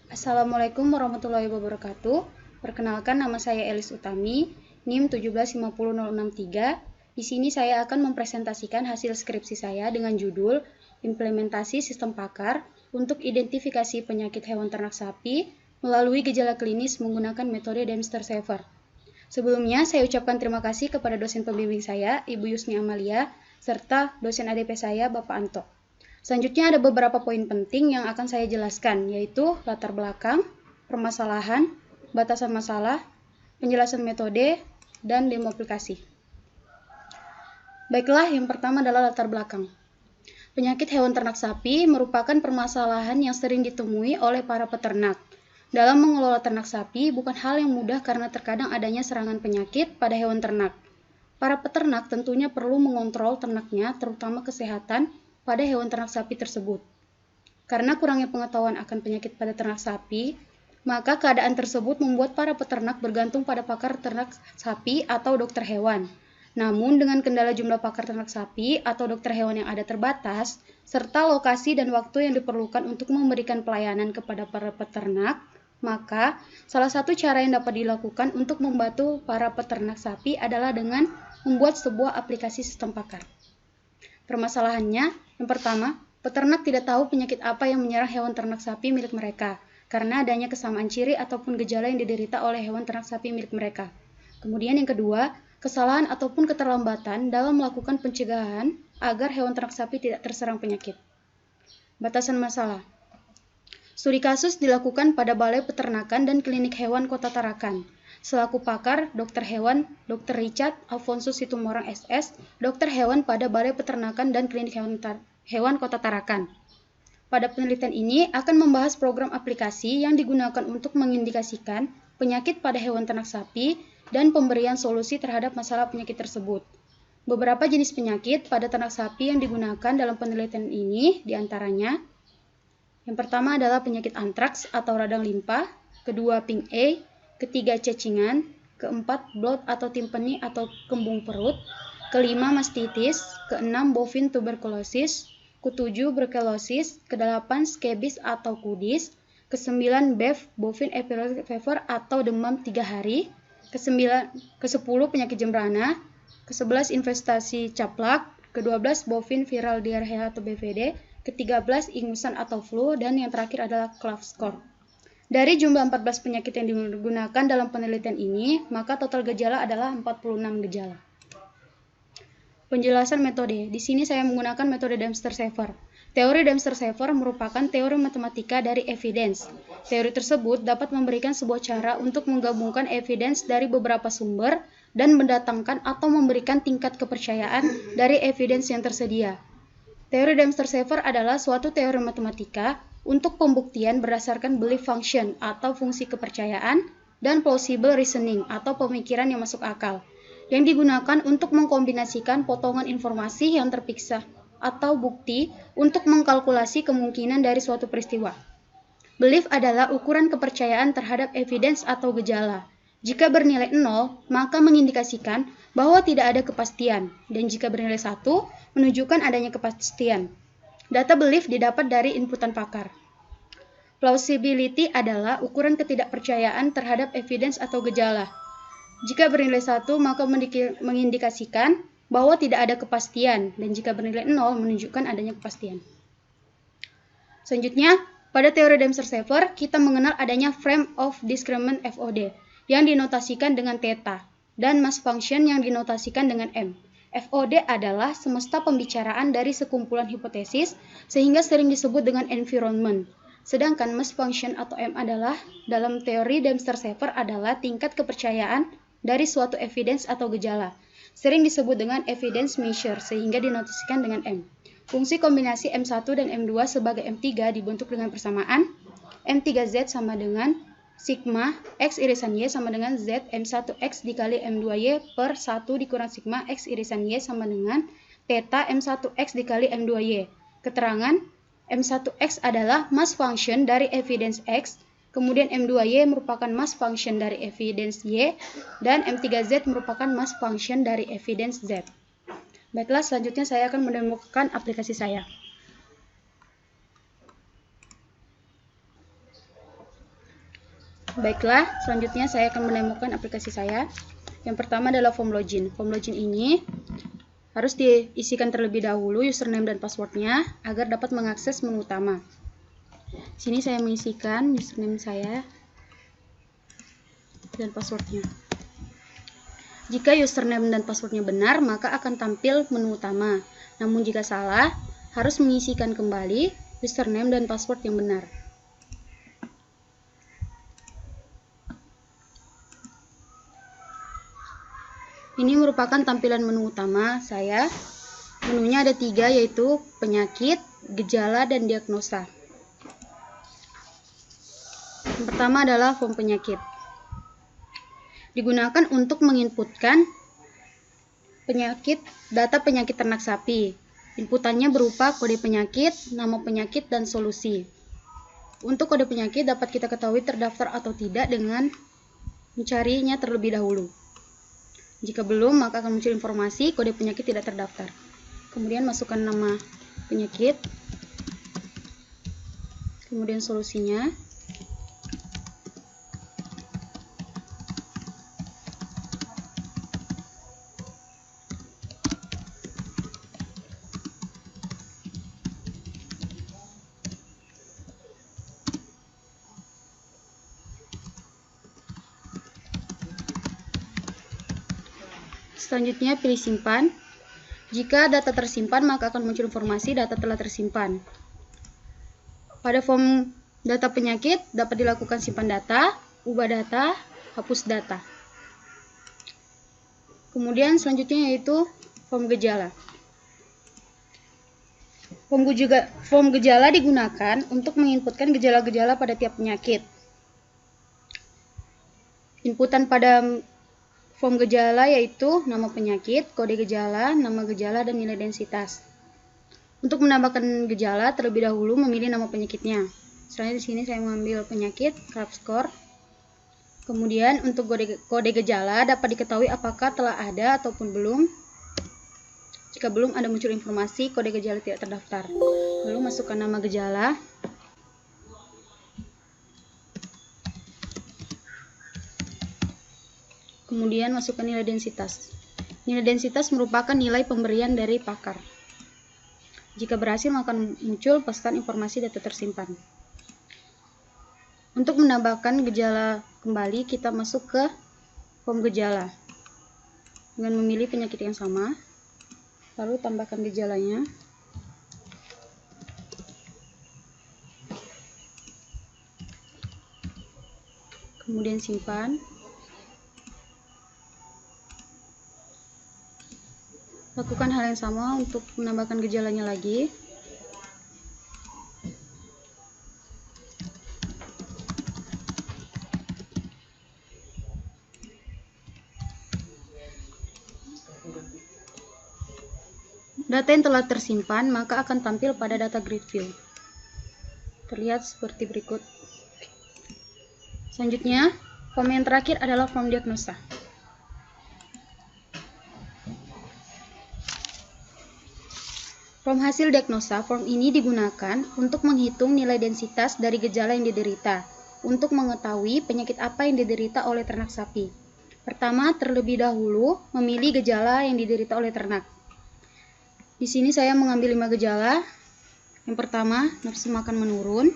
Assalamualaikum warahmatullahi wabarakatuh. Perkenalkan, nama saya Elis Utami, NIM 1750063. Di sini saya akan mempresentasikan hasil skripsi saya dengan judul Implementasi Sistem Pakar untuk Identifikasi Penyakit Hewan Ternak Sapi melalui gejala klinis menggunakan metode Dempster-Shaver. Sebelumnya, saya ucapkan terima kasih kepada dosen pembimbing saya, Ibu Yusni Amalia, serta dosen ADP saya, Bapak Anto. Selanjutnya ada beberapa poin penting yang akan saya jelaskan, yaitu latar belakang, permasalahan, batasan masalah, penjelasan metode, dan demo aplikasi. Baiklah, yang pertama adalah latar belakang. Penyakit hewan ternak sapi merupakan permasalahan yang sering ditemui oleh para peternak. Dalam mengelola ternak sapi bukan hal yang mudah karena terkadang adanya serangan penyakit pada hewan ternak. Para peternak tentunya perlu mengontrol ternaknya, terutama kesehatan pada hewan ternak sapi tersebut. Karena kurangnya pengetahuan akan penyakit pada ternak sapi, maka keadaan tersebut membuat para peternak bergantung pada pakar ternak sapi atau dokter hewan. Namun dengan kendala jumlah pakar ternak sapi atau dokter hewan yang ada terbatas, serta lokasi dan waktu yang diperlukan untuk memberikan pelayanan kepada para peternak, maka salah satu cara yang dapat dilakukan untuk membantu para peternak sapi adalah dengan membuat sebuah aplikasi sistem pakar. Permasalahannya, yang pertama, peternak tidak tahu penyakit apa yang menyerang hewan ternak sapi milik mereka, karena adanya kesamaan ciri ataupun gejala yang diderita oleh hewan ternak sapi milik mereka. Kemudian yang kedua, kesalahan ataupun keterlambatan dalam melakukan pencegahan agar hewan ternak sapi tidak terserang penyakit. Batasan masalah. Studi kasus dilakukan pada Balai Peternakan dan Klinik Hewan Kota Tarakan. Selaku pakar, Dr. Hewan, Dr. Richard Alfonsus Situmorang SS, Dr. Hewan pada Balai Peternakan dan Klinik Hewan Kota Tarakan. Pada penelitian ini akan membahas program aplikasi yang digunakan untuk mengindikasikan penyakit pada hewan ternak sapi dan pemberian solusi terhadap masalah penyakit tersebut. Beberapa jenis penyakit pada ternak sapi yang digunakan dalam penelitian ini diantaranya: yang pertama adalah penyakit antraks atau radang limpa, kedua pink eye, ketiga cacingan, keempat bloat atau timpani atau kembung perut, kelima mastitis, keenam bovine tuberculosis, ketujuh brucellosis, kedelapan scabies atau kudis, kesembilan BEF bovine epileptic fever atau demam 3 hari, kesepuluh penyakit jembrana, ke-11 infestasi caplak, ke-12 bovine viral diarrhea atau BVD, ke-13 ingusan atau flu, dan yang terakhir adalah Klaff score. Dari jumlah 14 penyakit yang digunakan dalam penelitian ini, maka total gejala adalah 46 gejala. Penjelasan metode. Di sini saya menggunakan metode Dempster-Shaver. Teori Dempster-Shaver merupakan teori matematika dari evidence. Teori tersebut dapat memberikan sebuah cara untuk menggabungkan evidence dari beberapa sumber dan mendatangkan atau memberikan tingkat kepercayaan dari evidence yang tersedia. Teori Dempster-Shaver adalah suatu teori matematika untuk pembuktian berdasarkan belief function atau fungsi kepercayaan dan plausible reasoning atau pemikiran yang masuk akal, yang digunakan untuk mengkombinasikan potongan informasi yang terpisah atau bukti untuk mengkalkulasi kemungkinan dari suatu peristiwa. Belief adalah ukuran kepercayaan terhadap evidence atau gejala. Jika bernilai 0, maka mengindikasikan bahwa tidak ada kepastian, dan jika bernilai 1, menunjukkan adanya kepastian. Data belief didapat dari inputan pakar. Plausibility adalah ukuran ketidakpercayaan terhadap evidence atau gejala. Jika bernilai 1, maka mengindikasikan bahwa tidak ada kepastian, dan jika bernilai 0, menunjukkan adanya kepastian. Selanjutnya, pada teori Dempster-Shaver, kita mengenal adanya frame of disagreement FOD, yang dinotasikan dengan theta, dan mass function yang dinotasikan dengan M. FOD adalah semesta pembicaraan dari sekumpulan hipotesis, sehingga sering disebut dengan environment. Sedangkan mass function atau M adalah, dalam teori Dempster-Shaver, adalah tingkat kepercayaan dari suatu evidence atau gejala. Sering disebut dengan evidence measure, sehingga dinotasikan dengan M. Fungsi kombinasi M1 dan M2 sebagai M3 dibentuk dengan persamaan. M3Z sama dengan sigma X irisan Y sama dengan Z M1X dikali M2Y per 1 dikurang sigma X irisan Y sama dengan theta M1X dikali M2Y. Keterangan, M1X adalah mass function dari evidence X, kemudian M2Y merupakan mass function dari evidence Y, dan M3Z merupakan mass function dari evidence Z. Baiklah, selanjutnya saya akan mendemokan aplikasi saya. Baiklah, selanjutnya saya akan menemukan aplikasi saya. Yang pertama adalah form login. Form login ini harus diisikan terlebih dahulu username dan passwordnya agar dapat mengakses menu utama. Sini saya mengisikan username saya dan passwordnya. Jika username dan passwordnya benar, maka akan tampil menu utama. Namun jika salah, harus mengisikan kembali username dan password yang benar. Ini merupakan tampilan menu utama saya. Menunya ada 3, yaitu penyakit, gejala, dan diagnosa. Yang pertama adalah form penyakit. Digunakan untuk menginputkan data penyakit ternak sapi. Inputannya berupa kode penyakit, nama penyakit, dan solusi. Untuk kode penyakit dapat kita ketahui terdaftar atau tidak dengan mencarinya terlebih dahulu. Jika belum, maka akan muncul informasi kode penyakit tidak terdaftar. Kemudian masukkan nama penyakit, kemudian solusinya, selanjutnya pilih simpan. Jika data tersimpan, maka akan muncul informasi data telah tersimpan. Pada form data penyakit dapat dilakukan simpan data, ubah data, hapus data. Kemudian selanjutnya yaitu form gejala. Form gejala digunakan untuk menginputkan gejala-gejala pada tiap penyakit. Inputan pada form gejala yaitu nama penyakit, kode gejala, nama gejala, dan nilai densitas. Untuk menambahkan gejala, terlebih dahulu memilih nama penyakitnya. Selanjutnya di sini saya mengambil penyakit, CAP score. Kemudian untuk kode gejala dapat diketahui apakah telah ada ataupun belum. Jika belum, ada muncul informasi kode gejala tidak terdaftar. Lalu masukkan nama gejala. Kemudian masukkan nilai densitas. Nilai densitas merupakan nilai pemberian dari pakar. Jika berhasil, maka muncul pesan informasi data tersimpan. Untuk menambahkan gejala kembali, kita masuk ke form gejala. Dengan memilih penyakit yang sama, lalu tambahkan gejalanya. Kemudian simpan. Lakukan hal yang sama untuk menambahkan gejalanya lagi. Data yang telah tersimpan maka akan tampil pada data grid view. Terlihat seperti berikut. Selanjutnya, form yang terakhir adalah form diagnosa. Form hasil diagnosa, form ini digunakan untuk menghitung nilai densitas dari gejala yang diderita, untuk mengetahui penyakit apa yang diderita oleh ternak sapi. Pertama, terlebih dahulu memilih gejala yang diderita oleh ternak. Di sini saya mengambil 5 gejala. Yang pertama, nafsu makan menurun.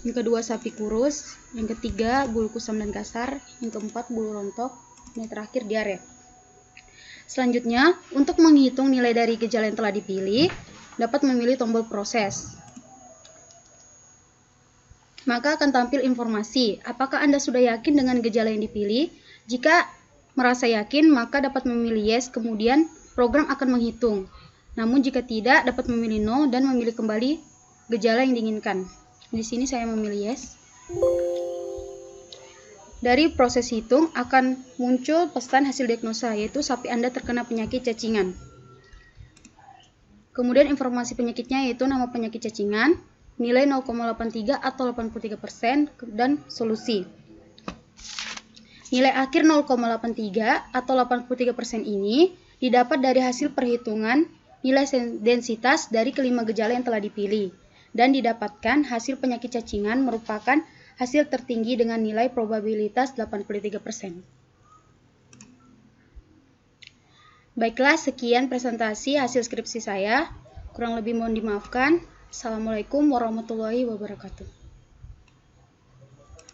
Yang kedua, sapi kurus. Yang ketiga, bulu kusam dan kasar. Yang keempat, bulu rontok. Yang terakhir, diare. Selanjutnya, untuk menghitung nilai dari gejala yang telah dipilih, dapat memilih tombol proses. Maka akan tampil informasi, apakah Anda sudah yakin dengan gejala yang dipilih? Jika merasa yakin, maka dapat memilih yes, kemudian program akan menghitung. Namun jika tidak, dapat memilih no dan memilih kembali gejala yang diinginkan. Di sini saya memilih yes. Dari proses hitung akan muncul pesan hasil diagnosa, yaitu sapi Anda terkena penyakit cacingan. Kemudian informasi penyakitnya yaitu nama penyakit cacingan, nilai 0,83 atau 83%, dan solusi. Nilai akhir 0,83 atau 83% ini didapat dari hasil perhitungan nilai densitas dari kelima gejala yang telah dipilih, dan didapatkan hasil penyakit cacingan merupakan hasil tertinggi dengan nilai probabilitas 83%. Baiklah, sekian presentasi hasil skripsi saya. Kurang lebih mohon dimaafkan. Assalamualaikum warahmatullahi wabarakatuh.